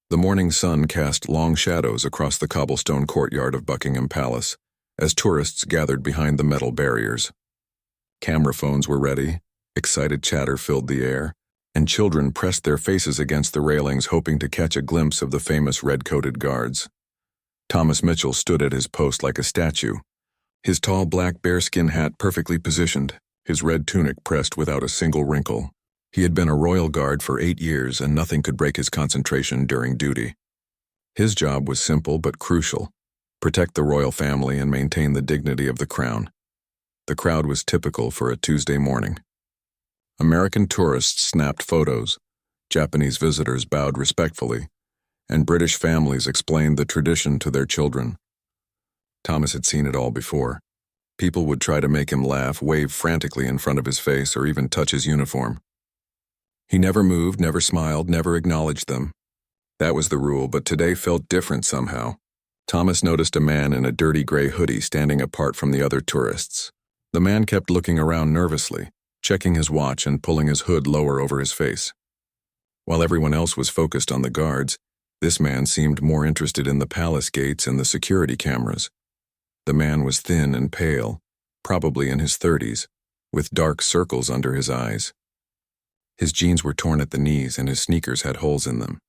The morning sun cast long shadows across the cobblestone courtyard of Buckingham Palace as tourists gathered behind the metal barriers. Camera phones were ready, excited chatter filled the air, and children pressed their faces against the railings hoping to catch a glimpse of the famous red-coated guards. Thomas Mitchell stood at his post like a statue, his tall black bearskin hat perfectly positioned, his red tunic pressed without a single wrinkle. He had been a royal guard for 8 years and nothing could break his concentration during duty. His job was simple but crucial: protect the royal family and maintain the dignity of the crown. The crowd was typical for a Tuesday morning. American tourists snapped photos, Japanese visitors bowed respectfully, and British families explained the tradition to their children. Thomas had seen it all before. People would try to make him laugh, wave frantically in front of his face, or even touch his uniform. He never moved, never smiled, never acknowledged them. That was the rule, but today felt different somehow. Thomas noticed a man in a dirty gray hoodie standing apart from the other tourists. The man kept looking around nervously, checking his watch and pulling his hood lower over his face. While everyone else was focused on the guards, this man seemed more interested in the palace gates and the security cameras. The man was thin and pale, probably in his 30s, with dark circles under his eyes. His jeans were torn at the knees and his sneakers had holes in them.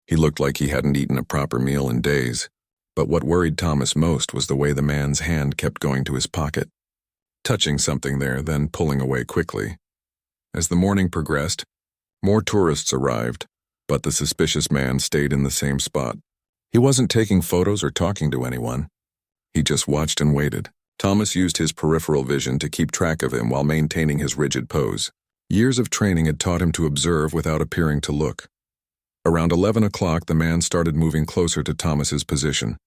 He looked like he hadn't eaten a proper meal in days, but what worried Thomas most was the way the man's hand kept going to his pocket, touching something there, then pulling away quickly. As the morning progressed, more tourists arrived, but the suspicious man stayed in the same spot. He wasn't taking photos or talking to anyone. He just watched and waited. Thomas used his peripheral vision to keep track of him while maintaining his rigid pose. Years of training had taught him to observe without appearing to look. Around 11 o'clock, the man started moving closer to Thomas's position.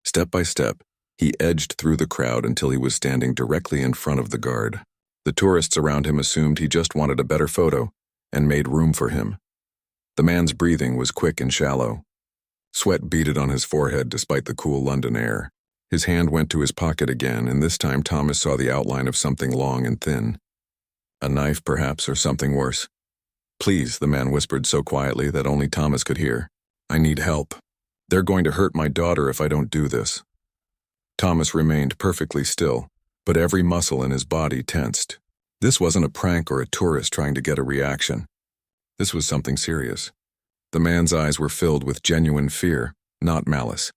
Step by step, he edged through the crowd until he was standing directly in front of the guard. The tourists around him assumed he just wanted a better photo and made room for him. The man's breathing was quick and shallow. Sweat beaded on his forehead despite the cool London air. His hand went to his pocket again, and this time Thomas saw the outline of something long and thin. A knife, perhaps, or something worse. "Please," the man whispered so quietly that only Thomas could hear. "I need help. They're going to hurt my daughter if I don't do this." Thomas remained perfectly still, but every muscle in his body tensed. This wasn't a prank or a tourist trying to get a reaction. This was something serious. The man's eyes were filled with genuine fear, not malice.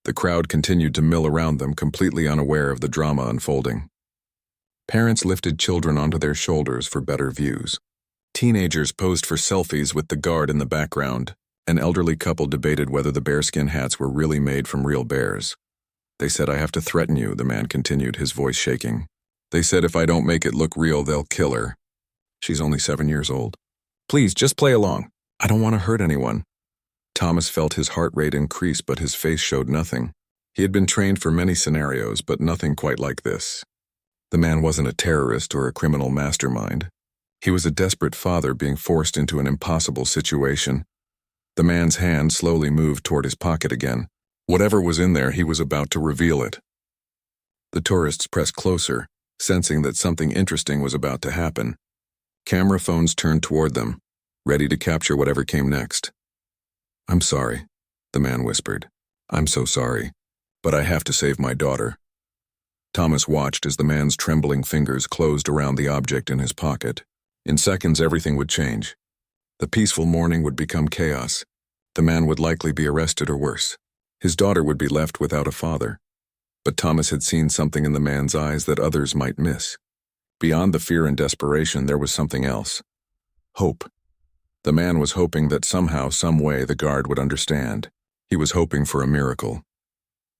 The crowd continued to mill around them, completely unaware of the drama unfolding. Parents lifted children onto their shoulders for better views. Teenagers posed for selfies with the guard in the background. An elderly couple debated whether the bearskin hats were really made from real bears. "They said I have to threaten you," the man continued, his voice shaking. "They said if I don't make it look real, they'll kill her. She's only 7 years old. Please, just play along. I don't want to hurt anyone." Thomas felt his heart rate increase, but his face showed nothing. He had been trained for many scenarios, but nothing quite like this. The man wasn't a terrorist or a criminal mastermind. He was a desperate father being forced into an impossible situation. The man's hand slowly moved toward his pocket again. Whatever was in there, he was about to reveal it. The tourists pressed closer, sensing that something interesting was about to happen. Camera phones turned toward them, ready to capture whatever came next. "I'm sorry," the man whispered. "I'm so sorry, but I have to save my daughter." Thomas watched as the man's trembling fingers closed around the object in his pocket. In seconds, everything would change. The peaceful morning would become chaos. The man would likely be arrested or worse. His daughter would be left without a father. But Thomas had seen something in the man's eyes that others might miss. Beyond the fear and desperation, there was something else. Hope. The man was hoping that somehow, some way, the guard would understand. He was hoping for a miracle.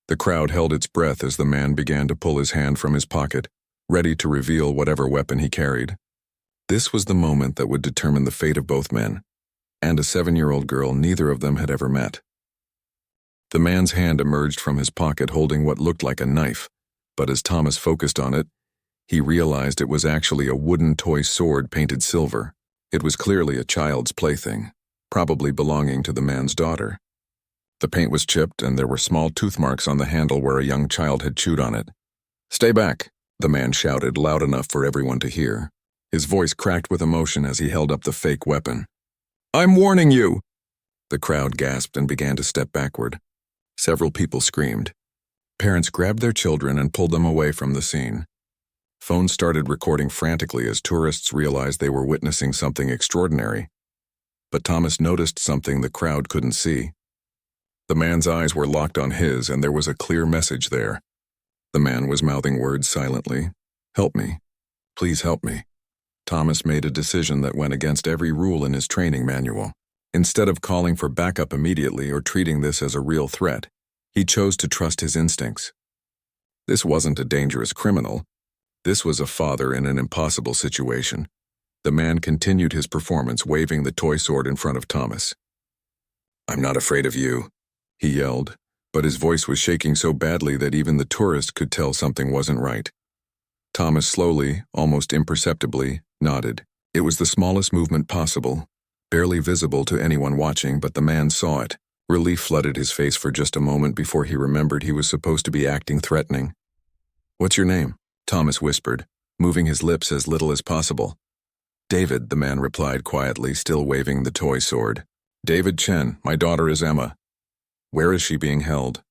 The crowd held its breath as the man began to pull his hand from his pocket, ready to reveal whatever weapon he carried. This was the moment that would determine the fate of both men, and a 7-year-old girl neither of them had ever met. The man's hand emerged from his pocket holding what looked like a knife, but as Thomas focused on it, he realized it was actually a wooden toy sword painted silver. It was clearly a child's plaything, probably belonging to the man's daughter. The paint was chipped and there were small tooth marks on the handle where a young child had chewed on it. "Stay back," the man shouted, loud enough for everyone to hear. His voice cracked with emotion as he held up the fake weapon. "I'm warning you!" The crowd gasped and began to step backward. Several people screamed. Parents grabbed their children and pulled them away from the scene. Phones started recording frantically as tourists realized they were witnessing something extraordinary. But Thomas noticed something the crowd couldn't see. The man's eyes were locked on his, and there was a clear message there. The man was mouthing words silently. "Help me. Please help me." Thomas made a decision that went against every rule in his training manual. Instead of calling for backup immediately or treating this as a real threat, he chose to trust his instincts. This wasn't a dangerous criminal. This was a father in an impossible situation. The man continued his performance, waving the toy sword in front of Thomas. "I'm not afraid of you," he yelled, but his voice was shaking so badly that even the tourist could tell something wasn't right. Thomas slowly, almost imperceptibly, nodded. It was the smallest movement possible, barely visible to anyone watching, but the man saw it. Relief flooded his face for just a moment before he remembered he was supposed to be acting threatening. "What's your name?" Thomas whispered, moving his lips as little as possible. "David," the man replied quietly, still waving the toy sword. "David Chen, my daughter is Emma." "Where is she being held?"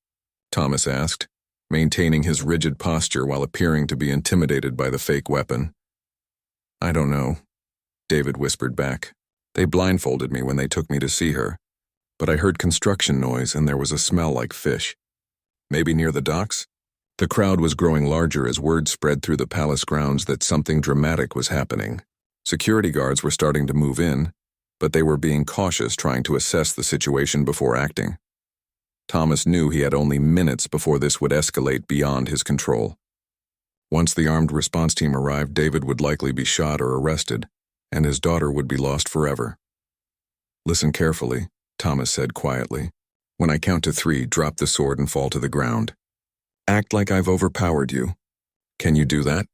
Thomas asked, maintaining his rigid posture while appearing to be intimidated by the fake weapon. "I don't know," David whispered back. "They blindfolded me when they took me to see her, but I heard construction noise and there was a smell like fish. Maybe near the docks?" The crowd was growing larger as word spread through the palace grounds that something dramatic was happening. Security guards were starting to move in, but they were being cautious, trying to assess the situation before acting. Thomas knew he had only minutes before this would escalate beyond his control. Once the armed response team arrived, David would likely be shot or arrested, and his daughter would be lost forever. "Listen carefully," Thomas said quietly. "When I count to 3, drop the sword and fall to the ground. Act like I've overpowered you. Can you do that?"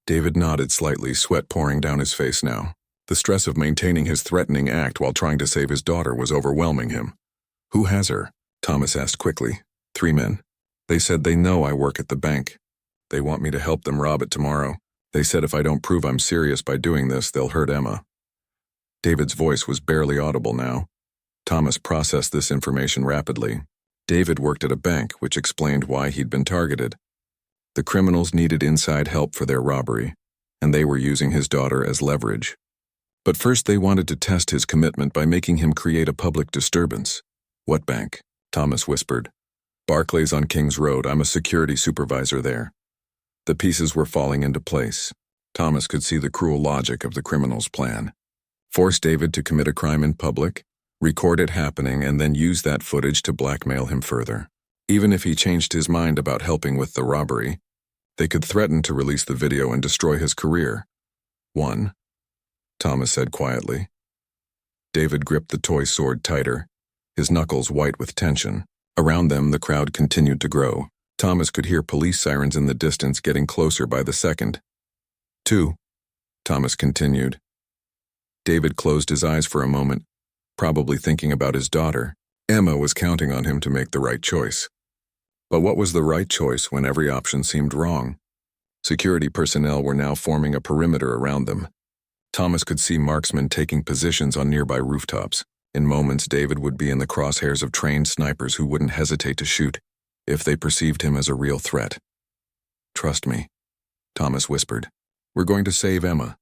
David nodded slightly, sweat pouring down his face now. The stress of maintaining his threatening act while trying to save his daughter was overwhelming him. "Who has her?" Thomas asked quickly. 3 men. They said they know I work at the bank. They want me to help them rob it tomorrow. They said if I don't prove I'm serious by doing this, they'll hurt Emma." David's voice was barely audible now. Thomas processed this information rapidly. David worked at a bank, which explained why he'd been targeted. The criminals needed inside help for their robbery, and they were using his daughter as leverage. But first they wanted to test his commitment by making him create a public disturbance. "What bank?" Thomas whispered. "Barclays on Kings Road. I'm a security supervisor there." The pieces were falling into place. Thomas could see the cruel logic of the criminal's plan. Force David to commit a crime in public, record it happening, and then use that footage to blackmail him further. Even if he changed his mind about helping with the robbery, they could threaten to release the video and destroy his career. "1," Thomas said quietly. David gripped the toy sword tighter, his knuckles white with tension. Around them, the crowd continued to grow. Thomas could hear police sirens in the distance getting closer by the second. 2, Thomas continued. David closed his eyes for a moment, probably thinking about his daughter. Emma was counting on him to make the right choice. But what was the right choice when every option seemed wrong? Security personnel were now forming a perimeter around them. Thomas could see marksmen taking positions on nearby rooftops. In moments, David would be in the crosshairs of trained snipers who wouldn't hesitate to shoot if they perceived him as a real threat. "Trust me," Thomas whispered. "We're going to save Emma."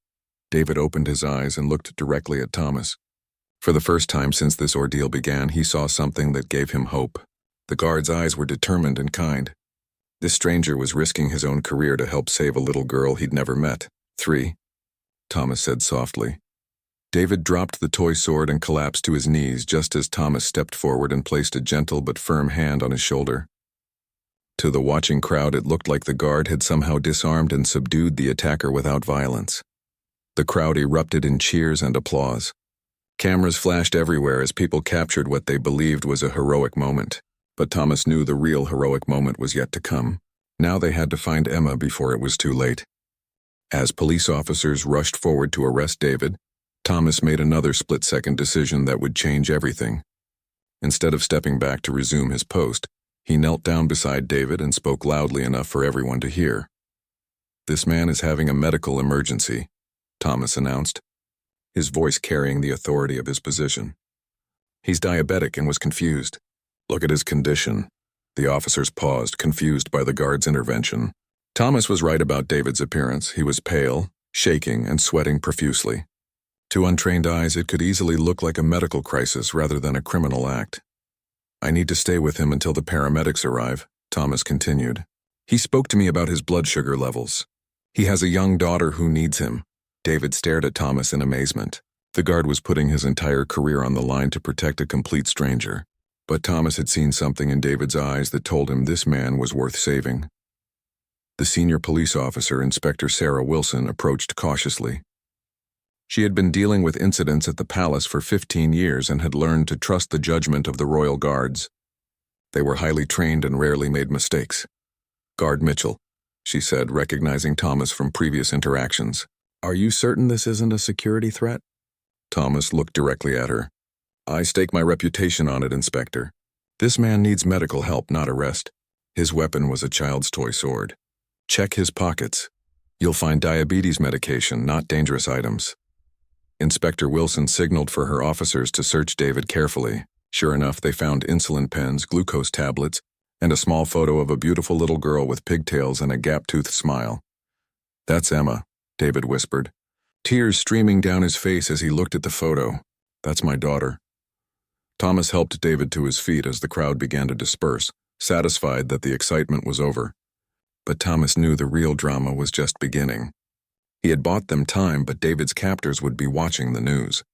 David opened his eyes and looked directly at Thomas. For the first time since this ordeal began, he saw something that gave him hope. The guard's eyes were determined and kind. This stranger was risking his own career to help save a little girl he'd never met. 3, Thomas said softly. David dropped the toy sword and collapsed to his knees just as Thomas stepped forward and placed a gentle but firm hand on his shoulder. To the watching crowd, it looked like the guard had somehow disarmed and subdued the attacker without violence. The crowd erupted in cheers and applause. Cameras flashed everywhere as people captured what they believed was a heroic moment. But Thomas knew the real heroic moment was yet to come. Now they had to find Emma before it was too late. As police officers rushed forward to arrest David, Thomas made another split-second decision that would change everything. Instead of stepping back to resume his post, he knelt down beside David and spoke loudly enough for everyone to hear. "This man is having a medical emergency," Thomas announced, his voice carrying the authority of his position. He's diabetic and was confused. Look at his condition. The officers paused, confused by the guard's intervention. Thomas was right about David's appearance. He was pale, shaking, and sweating profusely. To untrained eyes, it could easily look like a medical crisis rather than a criminal act. I need to stay with him until the paramedics arrive, Thomas continued. He spoke to me about his blood sugar levels. He has a young daughter who needs him. David stared at Thomas in amazement. The guard was putting his entire career on the line to protect a complete stranger. But Thomas had seen something in David's eyes that told him this man was worth saving. The senior police officer, Inspector Sarah Wilson, approached cautiously. She had been dealing with incidents at the palace for 15 years and had learned to trust the judgment of the royal guards. They were highly trained and rarely made mistakes. "Guard Mitchell," she said, recognizing Thomas from previous interactions. "Are you certain this isn't a security threat?" Thomas looked directly at her. "I stake my reputation on it, Inspector. This man needs medical help, not arrest. His weapon was a child's toy sword. Check his pockets. You'll find diabetes medication, not dangerous items." Inspector Wilson signaled for her officers to search David carefully. Sure enough, they found insulin pens, glucose tablets, and a small photo of a beautiful little girl with pigtails and a gap-toothed smile. "That's Emma," David whispered, tears streaming down his face as he looked at the photo. "That's my daughter." Thomas helped David to his feet as the crowd began to disperse, satisfied that the excitement was over. But Thomas knew the real drama was just beginning. He had bought them time, but David's captors would be watching the news.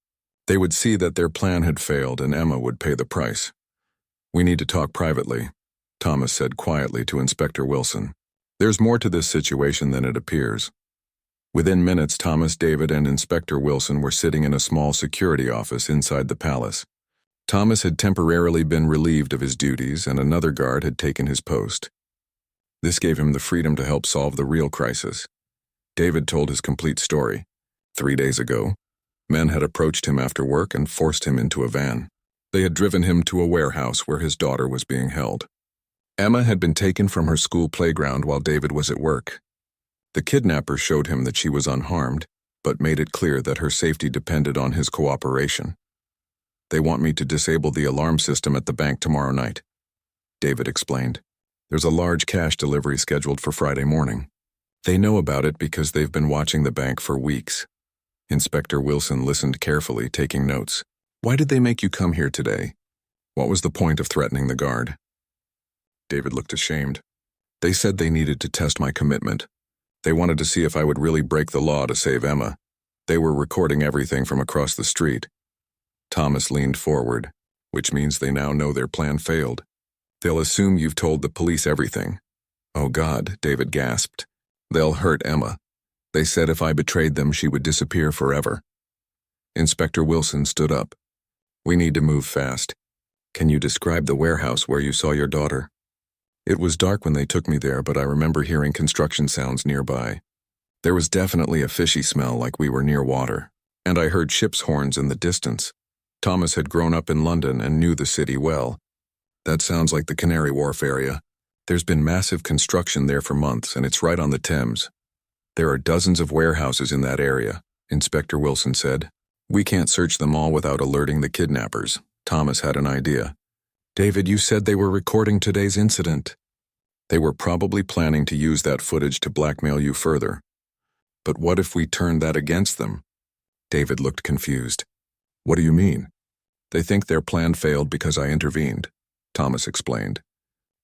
They would see that their plan had failed and Emma would pay the price. "We need to talk privately," Thomas said quietly to Inspector Wilson. "There's more to this situation than it appears." Within minutes, Thomas, David, and Inspector Wilson were sitting in a small security office inside the palace. Thomas had temporarily been relieved of his duties and another guard had taken his post. This gave him the freedom to help solve the real crisis. David told his complete story. 3 days ago, men had approached him after work and forced him into a van. They had driven him to a warehouse where his daughter was being held. Emma had been taken from her school playground while David was at work. The kidnappers showed him that she was unharmed, but made it clear that her safety depended on his cooperation. "They want me to disable the alarm system at the bank tomorrow night," David explained. "There's a large cash delivery scheduled for Friday morning. They know about it because they've been watching the bank for weeks." Inspector Wilson listened carefully, taking notes. "Why did they make you come here today? What was the point of threatening the guard?" David looked ashamed. "They said they needed to test my commitment. They wanted to see if I would really break the law to save Emma. They were recording everything from across the street." Thomas leaned forward, "Which means they now know their plan failed. They'll assume you've told the police everything." "Oh God," David gasped. "They'll hurt Emma. They said if I betrayed them, she would disappear forever." Inspector Wilson stood up. "We need to move fast. Can you describe the warehouse where you saw your daughter?" "It was dark when they took me there, but I remember hearing construction sounds nearby. There was definitely a fishy smell like we were near water, and I heard ships' horns in the distance." Thomas had grown up in London and knew the city well. "That sounds like the Canary Wharf area. There's been massive construction there for months, and it's right on the Thames. There are dozens of warehouses in that area," Inspector Wilson said. "We can't search them all without alerting the kidnappers." Thomas had an idea. "David, you said they were recording today's incident." "They were probably planning to use that footage to blackmail you further. But what if we turned that against them?" David looked confused. "What do you mean?" "They think their plan failed because I intervened," Thomas explained.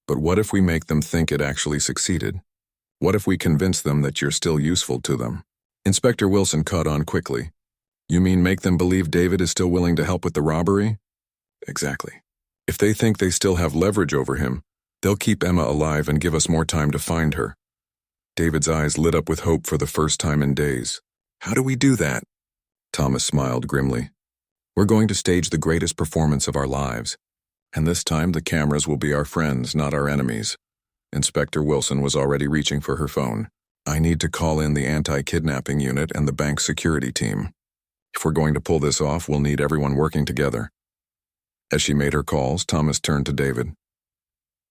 "But what if we make them think it actually succeeded? What if we convince them that you're still useful to them?" Inspector Wilson caught on quickly. "You mean make them believe David is still willing to help with the robbery?" "Exactly. If they think they still have leverage over him, they'll keep Emma alive and give us more time to find her." David's eyes lit up with hope for the first time in days. "How do we do that?" Thomas smiled grimly. "We're going to stage the greatest performance of our lives. And this time the cameras will be our friends, not our enemies." Inspector Wilson was already reaching for her phone. "I need to call in the anti-kidnapping unit and the bank security team. If we're going to pull this off, we'll need everyone working together." As she made her calls, Thomas turned to David.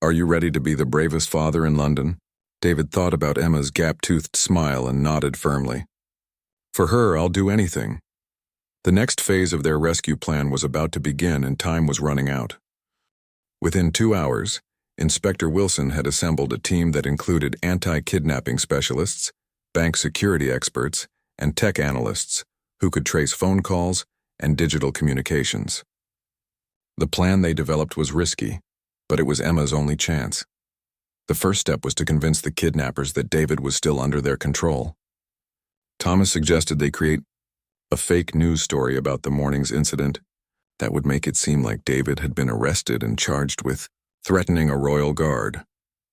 "Are you ready to be the bravest father in London?" David thought about Emma's gap-toothed smile and nodded firmly. "For her, I'll do anything." The next phase of their rescue plan was about to begin and time was running out. Within 2 hours, Inspector Wilson had assembled a team that included anti-kidnapping specialists, bank security experts, and tech analysts who could trace phone calls and digital communications. The plan they developed was risky, but it was Emma's only chance. The first step was to convince the kidnappers that David was still under their control. Thomas suggested they create a fake news story about the morning's incident that would make it seem like David had been arrested and charged with threatening a royal guard.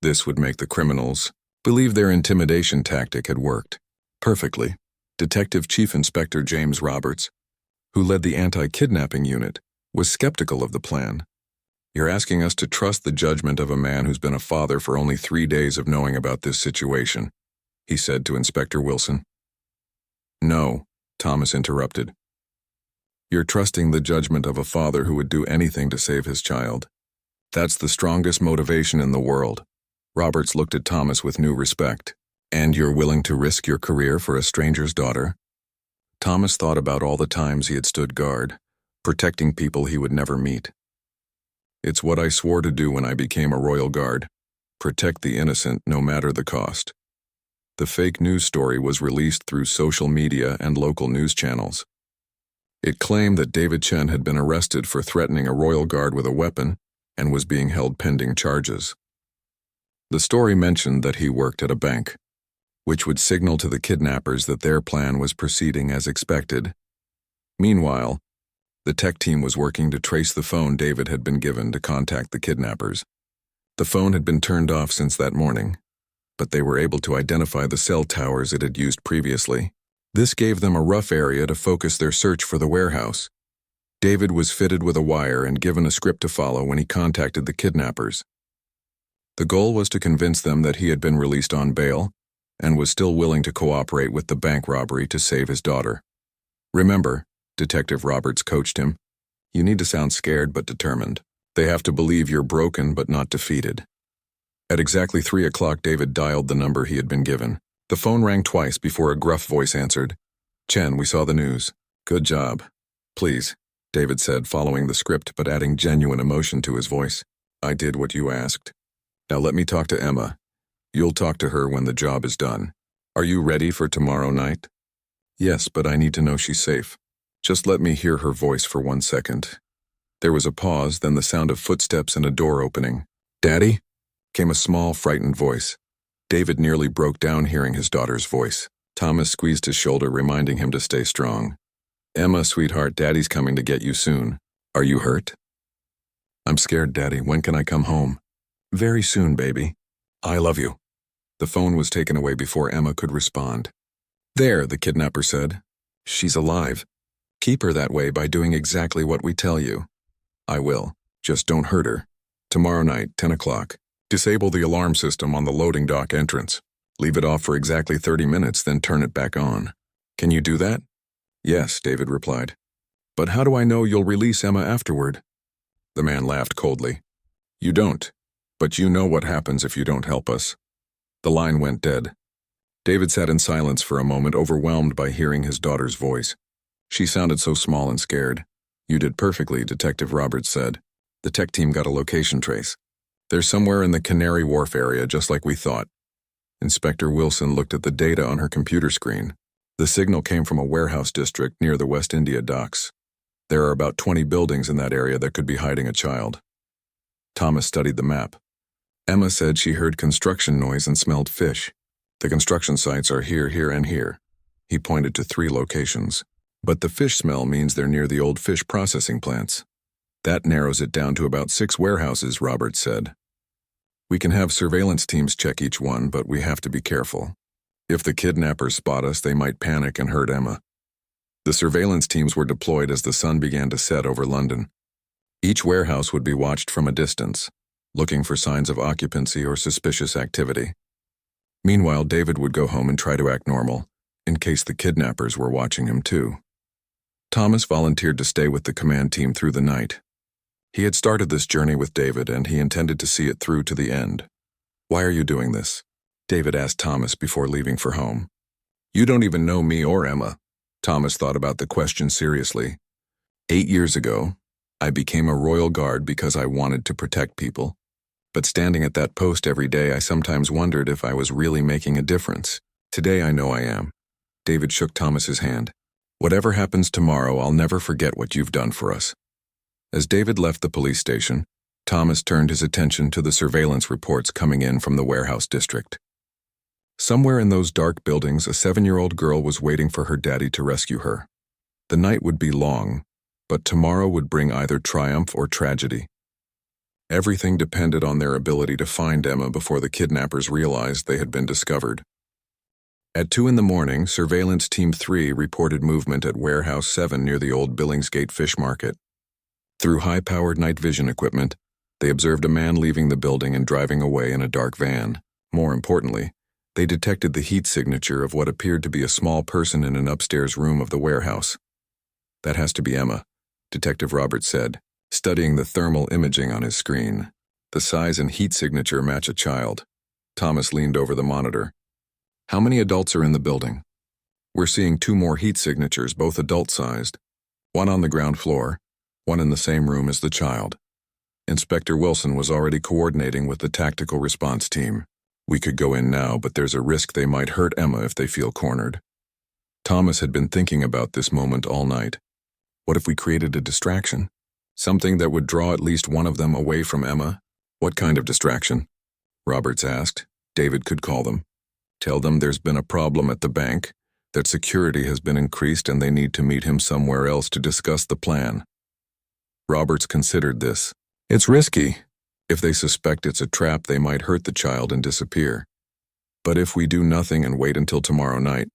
This would make the criminals believe their intimidation tactic had worked perfectly. Detective Chief Inspector James Roberts, who led the anti-kidnapping unit, was skeptical of the plan. "You're asking us to trust the judgment of a man who's been a father for only 3 days of knowing about this situation," he said to Inspector Wilson. "No," Thomas interrupted. "You're trusting the judgment of a father who would do anything to save his child. That's the strongest motivation in the world." Roberts looked at Thomas with new respect. "And you're willing to risk your career for a stranger's daughter?" Thomas thought about all the times he had stood guard, protecting people he would never meet. "It's what I swore to do when I became a royal guard. Protect the innocent no matter the cost." The fake news story was released through social media and local news channels. It claimed that David Chen had been arrested for threatening a royal guard with a weapon and was being held pending charges. The story mentioned that he worked at a bank, which would signal to the kidnappers that their plan was proceeding as expected. Meanwhile, the tech team was working to trace the phone David had been given to contact the kidnappers. The phone had been turned off since that morning, but they were able to identify the cell towers it had used previously. This gave them a rough area to focus their search for the warehouse. David was fitted with a wire and given a script to follow when he contacted the kidnappers. The goal was to convince them that he had been released on bail and was still willing to cooperate with the bank robbery to save his daughter. "Remember," Detective Roberts coached him, "you need to sound scared but determined. They have to believe you're broken but not defeated." At exactly 3 o'clock, David dialed the number he had been given. The phone rang twice before a gruff voice answered. "Chen, we saw the news." "Good job." "Please," David said, following the script but adding genuine emotion to his voice. "I did what you asked. Now let me talk to Emma. You'll talk to her when the job is done. Are you ready for tomorrow night?" "Yes, but I need to know she's safe. Just let me hear her voice for 1 second." There was a pause, then the sound of footsteps and a door opening. "Daddy?" came a small, frightened voice. David nearly broke down hearing his daughter's voice. Thomas squeezed his shoulder, reminding him to stay strong. "Emma, sweetheart, Daddy's coming to get you soon. Are you hurt?" "I'm scared, Daddy. When can I come home?" "Very soon, baby. I love you." The phone was taken away before Emma could respond. "There," the kidnapper said. "She's alive. Keep her that way by doing exactly what we tell you." "I will. Just don't hurt her. Tomorrow night, 10 o'clock. Disable the alarm system on the loading dock entrance. Leave it off for exactly 30 minutes, then turn it back on." "Can you do that?" "Yes," David replied. "But how do I know you'll release Emma afterward?" The man laughed coldly. "You don't. But you know what happens if you don't help us." The line went dead. David sat in silence for a moment, overwhelmed by hearing his daughter's voice. She sounded so small and scared. "You did perfectly," Detective Roberts said. "The tech team got a location trace. They're somewhere in the Canary Wharf area, just like we thought." Inspector Wilson looked at the data on her computer screen. The signal came from a warehouse district near the West India docks. There are about 20 buildings in that area that could be hiding a child. Thomas studied the map. Emma said she heard construction noise and smelled fish. "The construction sites are here, here, and here." He pointed to 3 locations. "But the fish smell means they're near the old fish processing plants." "That narrows it down to about 6 warehouses," Roberts said. "We can have surveillance teams check each one, but we have to be careful. If the kidnappers spot us, they might panic and hurt Emma." The surveillance teams were deployed as the sun began to set over London. Each warehouse would be watched from a distance, looking for signs of occupancy or suspicious activity. Meanwhile, David would go home and try to act normal, in case the kidnappers were watching him too. Thomas volunteered to stay with the command team through the night. He had started this journey with David, and he intended to see it through to the end. "Why are you doing this?" David asked Thomas before leaving for home. "You don't even know me or Emma. Thomas thought about the question seriously. 8 years ago, I became a royal guard because I wanted to protect people. But standing at that post every day, I sometimes wondered if I was really making a difference. Today I know I am. David shook Thomas's hand. Whatever happens tomorrow, I'll never forget what you've done for us. As David left the police station, Thomas turned his attention to the surveillance reports coming in from the warehouse district. Somewhere in those dark buildings, a 7-year-old girl was waiting for her daddy to rescue her. The night would be long, but tomorrow would bring either triumph or tragedy. Everything depended on their ability to find Emma before the kidnappers realized they had been discovered. At 2 a.m, Surveillance Team 3 reported movement at Warehouse 7 near the old Billingsgate Fish Market. Through high-powered night vision equipment, they observed a man leaving the building and driving away in a dark van. More importantly, they detected the heat signature of what appeared to be a small person in an upstairs room of the warehouse. That has to be Emma, Detective Roberts said, studying the thermal imaging on his screen. The size and heat signature match a child. Thomas leaned over the monitor. How many adults are in the building? We're seeing 2 more heat signatures, both adult-sized. One on the ground floor, one in the same room as the child. Inspector Wilson was already coordinating with the tactical response team. We could go in now, but there's a risk they might hurt Emma if they feel cornered. Thomas had been thinking about this moment all night. What if we created a distraction? Something that would draw at least one of them away from Emma? What kind of distraction? Roberts asked. David could call them. Tell them there's been a problem at the bank, that security has been increased and they need to meet him somewhere else to discuss the plan. Roberts considered this. It's risky. If they suspect it's a trap, they might hurt the child and disappear. But if we do nothing and wait until tomorrow night,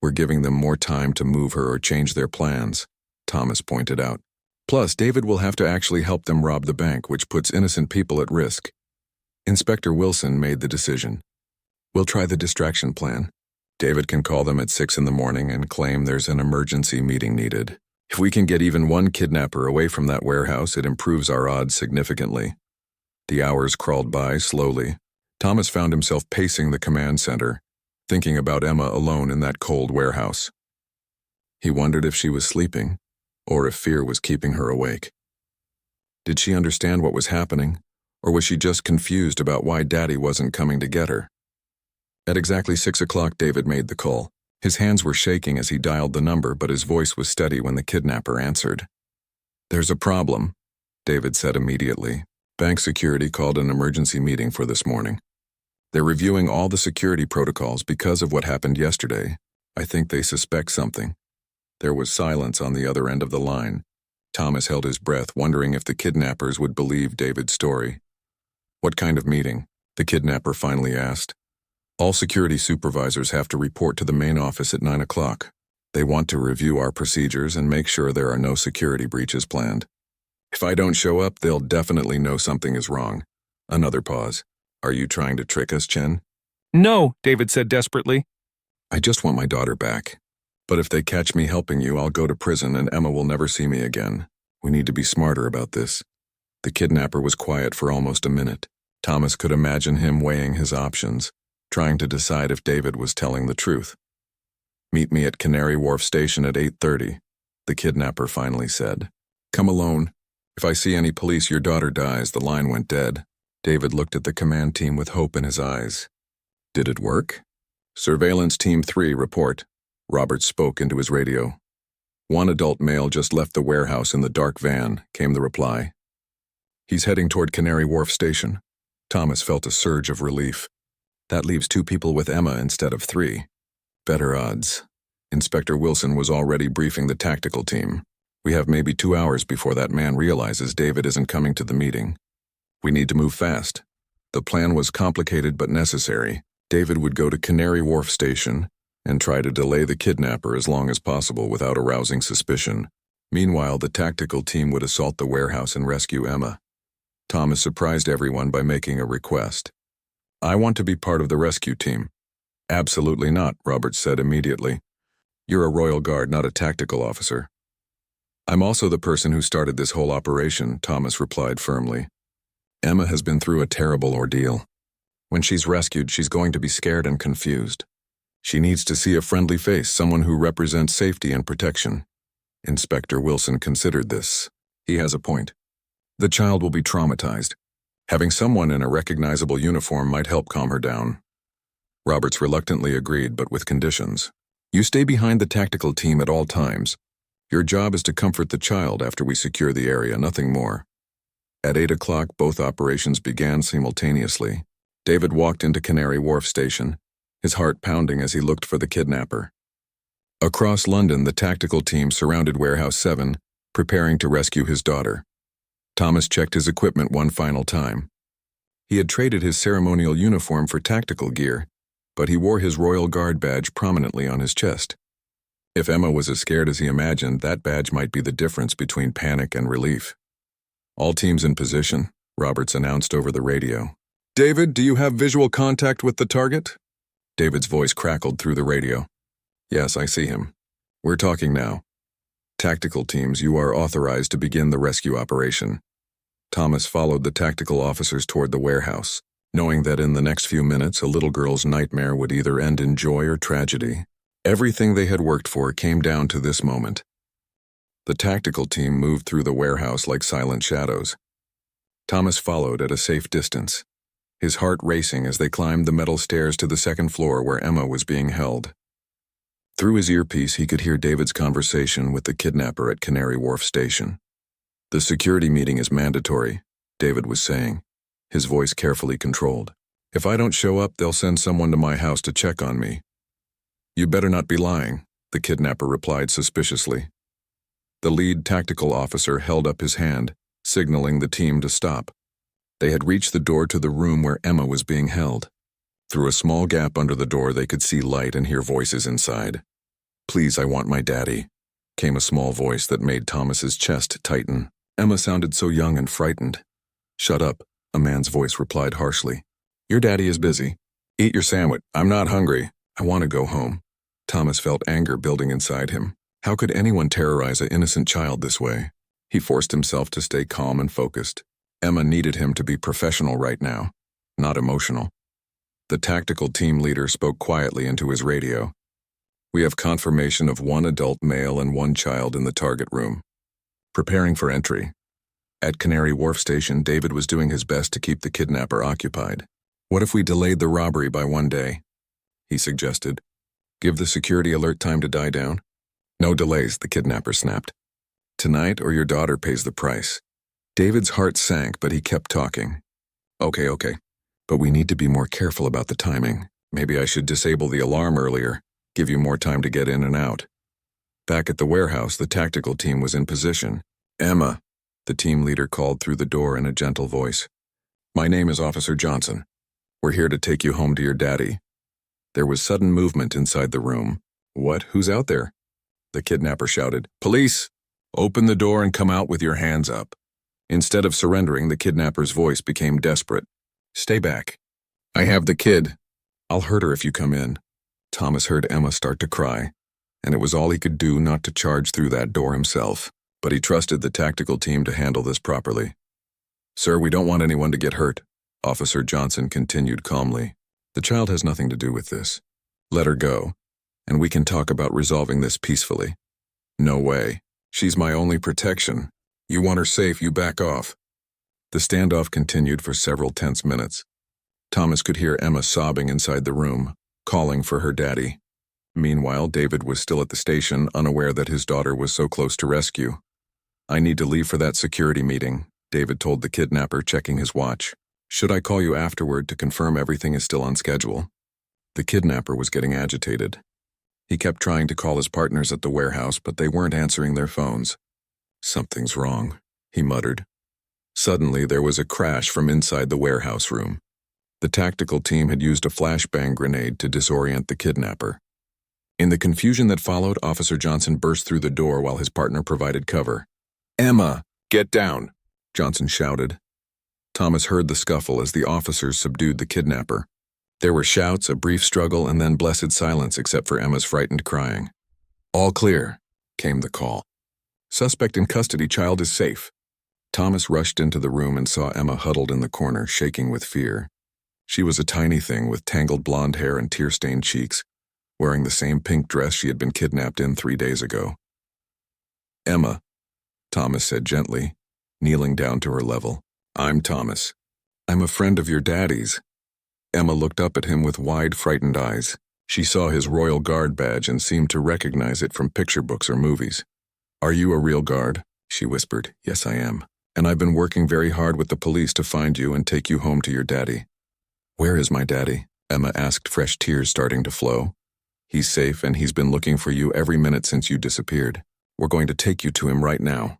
we're giving them more time to move her or change their plans, Thomas pointed out. Plus, David will have to actually help them rob the bank, which puts innocent people at risk. Inspector Wilson made the decision. We'll try the distraction plan. David can call them at 6 a.m. and claim there's an emergency meeting needed. If we can get even one kidnapper away from that warehouse, it improves our odds significantly. The hours crawled by slowly. Thomas found himself pacing the command center, thinking about Emma alone in that cold warehouse. He wondered if she was sleeping, or if fear was keeping her awake. Did she understand what was happening, or was she just confused about why Daddy wasn't coming to get her? At exactly 6 o'clock, David made the call. His hands were shaking as he dialed the number, but his voice was steady when the kidnapper answered. There's a problem, David said immediately. Bank security called an emergency meeting for this morning. They're reviewing all the security protocols because of what happened yesterday. I think they suspect something. There was silence on the other end of the line. Thomas held his breath, wondering if the kidnappers would believe David's story. What kind of meeting? The kidnapper finally asked. All security supervisors have to report to the main office at 9 o'clock. They want to review our procedures and make sure there are no security breaches planned. If I don't show up, they'll definitely know something is wrong. Another pause. Are you trying to trick us, Chen? No, David said desperately. I just want my daughter back. But if they catch me helping you, I'll go to prison and Emma will never see me again. We need to be smarter about this. The kidnapper was quiet for almost a minute. Thomas could imagine him weighing his options, trying to decide if David was telling the truth. Meet me at Canary Wharf Station at 8:30, the kidnapper finally said. Come alone. If I see any police, your daughter dies. The line went dead. David looked at the command team with hope in his eyes. Did it work? Surveillance Team 3 report. Roberts spoke into his radio. One adult male just left the warehouse in the dark van, came the reply. He's heading toward Canary Wharf Station. Thomas felt a surge of relief. That leaves 2 people with Emma instead of 3. Better odds. Inspector Wilson was already briefing the tactical team. We have maybe 2 hours before that man realizes David isn't coming to the meeting. We need to move fast. The plan was complicated but necessary. David would go to Canary Wharf Station and try to delay the kidnapper as long as possible without arousing suspicion. Meanwhile, the tactical team would assault the warehouse and rescue Emma. Thomas surprised everyone by making a request. I want to be part of the rescue team. Absolutely not, Roberts said immediately. You're a Royal Guard, not a tactical officer. I'm also the person who started this whole operation, Thomas replied firmly. Emma has been through a terrible ordeal. When she's rescued, she's going to be scared and confused. She needs to see a friendly face, someone who represents safety and protection. Inspector Wilson considered this. He has a point. The child will be traumatized. Having someone in a recognizable uniform might help calm her down. Roberts reluctantly agreed, but with conditions. You stay behind the tactical team at all times. Your job is to comfort the child after we secure the area, nothing more. At 8 o'clock, both operations began simultaneously. David walked into Canary Wharf Station, his heart pounding as he looked for the kidnapper. Across London, the tactical team surrounded Warehouse 7, preparing to rescue his daughter. Thomas checked his equipment one final time. He had traded his ceremonial uniform for tactical gear, but he wore his Royal Guard badge prominently on his chest. If Emma was as scared as he imagined, that badge might be the difference between panic and relief. All teams in position, Roberts announced over the radio. David, do you have visual contact with the target? David's voice crackled through the radio. Yes, I see him. We're talking now. Tactical teams, you are authorized to begin the rescue operation. Thomas followed the tactical officers toward the warehouse, knowing that in the next few minutes a little girl's nightmare would either end in joy or tragedy. Everything they had worked for came down to this moment. The tactical team moved through the warehouse like silent shadows. Thomas followed at a safe distance, his heart racing as they climbed the metal stairs to the second floor where Emma was being held. Through his earpiece, he could hear David's conversation with the kidnapper at Canary Wharf Station. The security meeting is mandatory, David was saying, his voice carefully controlled. If I don't show up, they'll send someone to my house to check on me. You better not be lying, the kidnapper replied suspiciously. The lead tactical officer held up his hand, signaling the team to stop. They had reached the door to the room where Emma was being held. Through a small gap under the door, they could see light and hear voices inside. Please, I want my daddy, came a small voice that made Thomas's chest tighten. Emma sounded so young and frightened. Shut up, a man's voice replied harshly. Your daddy is busy. Eat your sandwich. I'm not hungry. I want to go home. Thomas felt anger building inside him. How could anyone terrorize an innocent child this way? He forced himself to stay calm and focused. Emma needed him to be professional right now, not emotional. The tactical team leader spoke quietly into his radio. We have confirmation of 1 adult male and 1 child in the target room. Preparing for entry. At Canary Wharf Station, David was doing his best to keep the kidnapper occupied. What if we delayed the robbery by 1 day? He suggested. Give the security alert time to die down. No delays, the kidnapper snapped. Tonight or your daughter pays the price. David's heart sank, but he kept talking. Okay. But we need to be more careful about the timing. Maybe I should disable the alarm earlier, give you more time to get in and out. Back at the warehouse, the tactical team was in position. Emma, the team leader called through the door in a gentle voice. My name is Officer Johnson. We're here to take you home to your daddy. There was sudden movement inside the room. What? Who's out there? The kidnapper shouted. Police! Open the door and come out with your hands up. Instead of surrendering, the kidnapper's voice became desperate. Stay back. I have the kid. I'll hurt her if you come in. Thomas heard Emma start to cry, and it was all he could do not to charge through that door himself. But he trusted the tactical team to handle this properly. Sir, we don't want anyone to get hurt, Officer Johnson continued calmly. The child has nothing to do with this. Let her go, and we can talk about resolving this peacefully. No way. She's my only protection. You want her safe, you back off. The standoff continued for several tense minutes. Thomas could hear Emma sobbing inside the room, calling for her daddy. Meanwhile, David was still at the station, unaware that his daughter was so close to rescue. I need to leave for that security meeting, David told the kidnapper, checking his watch. Should I call you afterward to confirm everything is still on schedule? The kidnapper was getting agitated. He kept trying to call his partners at the warehouse, but they weren't answering their phones. Something's wrong, he muttered. Suddenly, there was a crash from inside the warehouse room. The tactical team had used a flashbang grenade to disorient the kidnapper. In the confusion that followed, Officer Johnson burst through the door while his partner provided cover. Emma, get down, Johnson shouted. Thomas heard the scuffle as the officers subdued the kidnapper. There were shouts, a brief struggle, and then blessed silence except for Emma's frightened crying. All clear, came the call. Suspect in custody, child is safe. Thomas rushed into the room and saw Emma huddled in the corner, shaking with fear. She was a tiny thing with tangled blonde hair and tear-stained cheeks, wearing the same pink dress she had been kidnapped in 3 days ago. "Emma," Thomas said gently, kneeling down to her level. "I'm Thomas. I'm a friend of your daddy's." Emma looked up at him with wide, frightened eyes. She saw his Royal Guard badge and seemed to recognize it from picture books or movies. "Are you a real guard?" she whispered. "Yes, I am. And I've been working very hard with the police to find you and take you home to your daddy." "Where is my daddy?" Emma asked, fresh tears starting to flow. "He's safe and he's been looking for you every minute since you disappeared. We're going to take you to him right now."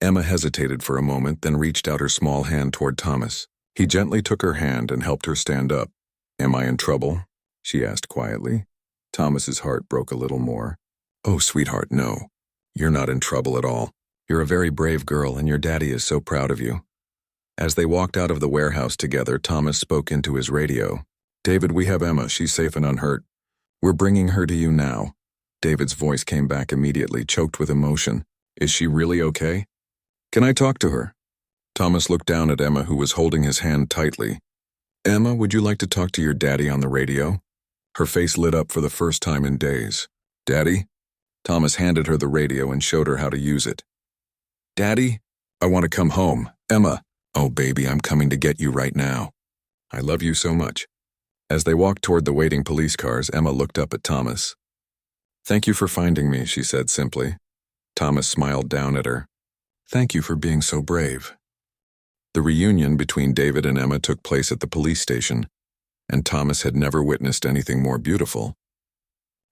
Emma hesitated for a moment, then reached out her small hand toward Thomas. He gently took her hand and helped her stand up. "Am I in trouble?" she asked quietly. Thomas's heart broke a little more. "Oh, sweetheart, no. You're not in trouble at all. You're a very brave girl and your daddy is so proud of you." As they walked out of the warehouse together, Thomas spoke into his radio. "David, we have Emma. She's safe and unhurt. We're bringing her to you now." David's voice came back immediately, choked with emotion. "Is she really okay? Can I talk to her?" Thomas looked down at Emma, who was holding his hand tightly. "Emma, would you like to talk to your daddy on the radio?" Her face lit up for the first time in days. "Daddy?" Thomas handed her the radio and showed her how to use it. "Daddy, I want to come home. Emma." "Oh, baby, I'm coming to get you right now. I love you so much." As they walked toward the waiting police cars, Emma looked up at Thomas. "Thank you for finding me," she said simply. Thomas smiled down at her. "Thank you for being so brave." The reunion between David and Emma took place at the police station, and Thomas had never witnessed anything more beautiful.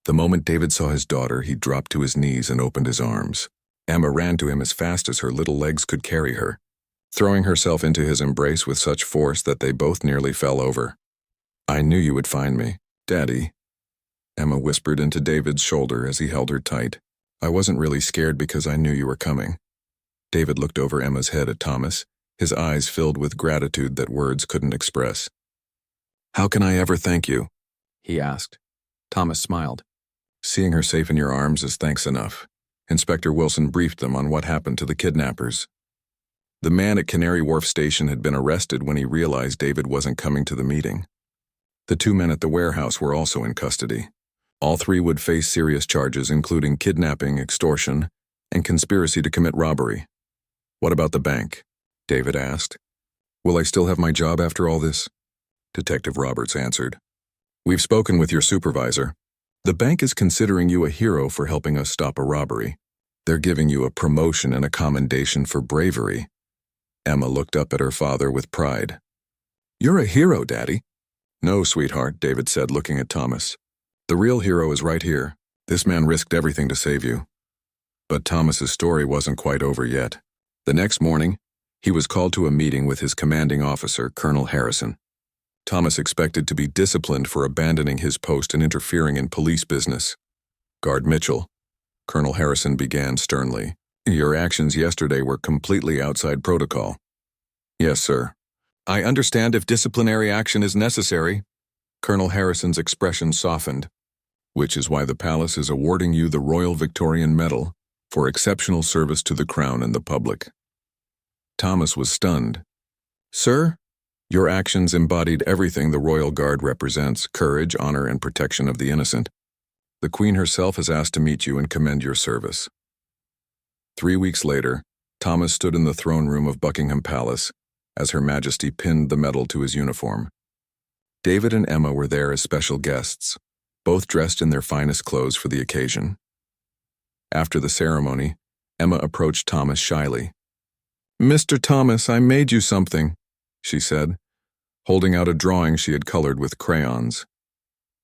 The moment David saw his daughter, he dropped to his knees and opened his arms. Emma ran to him as fast as her little legs could carry her, throwing herself into his embrace with such force that they both nearly fell over. "I knew you would find me, Daddy," Emma whispered into David's shoulder as he held her tight. "I wasn't really scared because I knew you were coming." David looked over Emma's head at Thomas, his eyes filled with gratitude that words couldn't express. "How can I ever thank you?" he asked. Thomas smiled. "Seeing her safe in your arms is thanks enough." Inspector Wilson briefed them on what happened to the kidnappers. The man at Canary Wharf Station had been arrested when he realized David wasn't coming to the meeting. The 2 men at the warehouse were also in custody. All 3 would face serious charges, including kidnapping, extortion, and conspiracy to commit robbery. "What about the bank?" David asked. "Will I still have my job after all this?" Detective Roberts answered. "We've spoken with your supervisor. The bank is considering you a hero for helping us stop a robbery. They're giving you a promotion and a commendation for bravery." Emma looked up at her father with pride. "You're a hero, Daddy." "No, sweetheart," David said, looking at Thomas. "The real hero is right here. This man risked everything to save you." But Thomas's story wasn't quite over yet. The next morning, he was called to a meeting with his commanding officer, Colonel Harrison. Thomas expected to be disciplined for abandoning his post and interfering in police business. "Guard Mitchell," Colonel Harrison began sternly, "your actions yesterday were completely outside protocol." "Yes, sir. I understand if disciplinary action is necessary." Colonel Harrison's expression softened. "Which is why the palace is awarding you the Royal Victorian Medal for exceptional service to the Crown and the public." Thomas was stunned. "Sir? Your actions embodied everything the Royal Guard represents: courage, honor, and protection of the innocent. The Queen herself has asked to meet you and commend your service." 3 weeks later, Thomas stood in the throne room of Buckingham Palace as Her Majesty pinned the medal to his uniform. David and Emma were there as special guests, both dressed in their finest clothes for the occasion. After the ceremony, Emma approached Thomas shyly. "Mr. Thomas, I made you something," she said, holding out a drawing she had colored with crayons.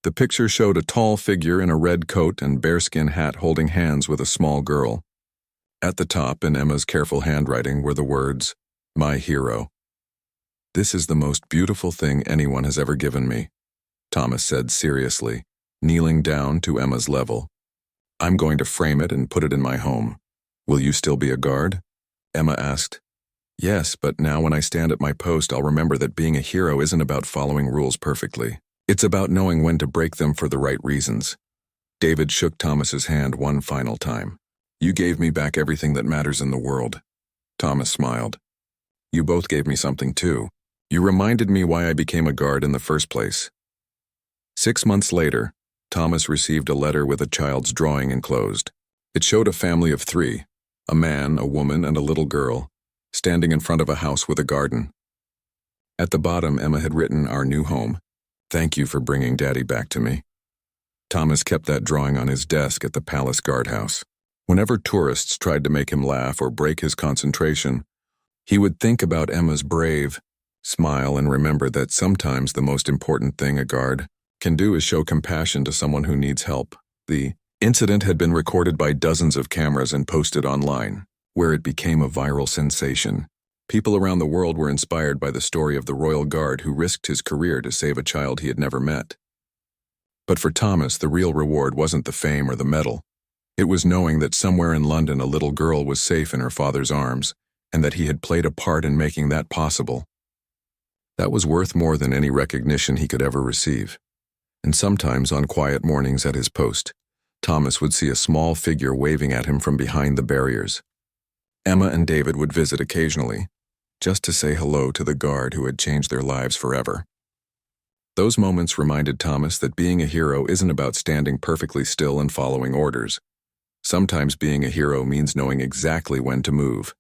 The picture showed a tall figure in a red coat and bearskin hat holding hands with a small girl. At the top, in Emma's careful handwriting, were the words, "My hero." "This is the most beautiful thing anyone has ever given me," Thomas said seriously, kneeling down to Emma's level. "I'm going to frame it and put it in my home. Will you still be a guard?" Emma asked. "Yes, but now when I stand at my post, I'll remember that being a hero isn't about following rules perfectly. It's about knowing when to break them for the right reasons." David shook Thomas's hand one final time. "You gave me back everything that matters in the world." Thomas smiled. "You both gave me something too. You reminded me why I became a guard in the first place." 6 months later, Thomas received a letter with a child's drawing enclosed. It showed a family of 3, a man, a woman, and a little girl, standing in front of a house with a garden. At the bottom, Emma had written, "Our new home. Thank you for bringing Daddy back to me." Thomas kept that drawing on his desk at the palace guardhouse. Whenever tourists tried to make him laugh or break his concentration, he would think about Emma's brave, smile, and remember that sometimes the most important thing a guard can do is show compassion to someone who needs help. The incident had been recorded by dozens of cameras and posted online, where it became a viral sensation. People around the world were inspired by the story of the royal guard who risked his career to save a child he had never met. But for Thomas, the real reward wasn't the fame or the medal. It was knowing that somewhere in London a little girl was safe in her father's arms, and that he had played a part in making that possible. That was worth more than any recognition he could ever receive. And sometimes on quiet mornings at his post, Thomas would see a small figure waving at him from behind the barriers. Emma and David would visit occasionally, just to say hello to the guard who had changed their lives forever. Those moments reminded Thomas that being a hero isn't about standing perfectly still and following orders. Sometimes being a hero means knowing exactly when to move,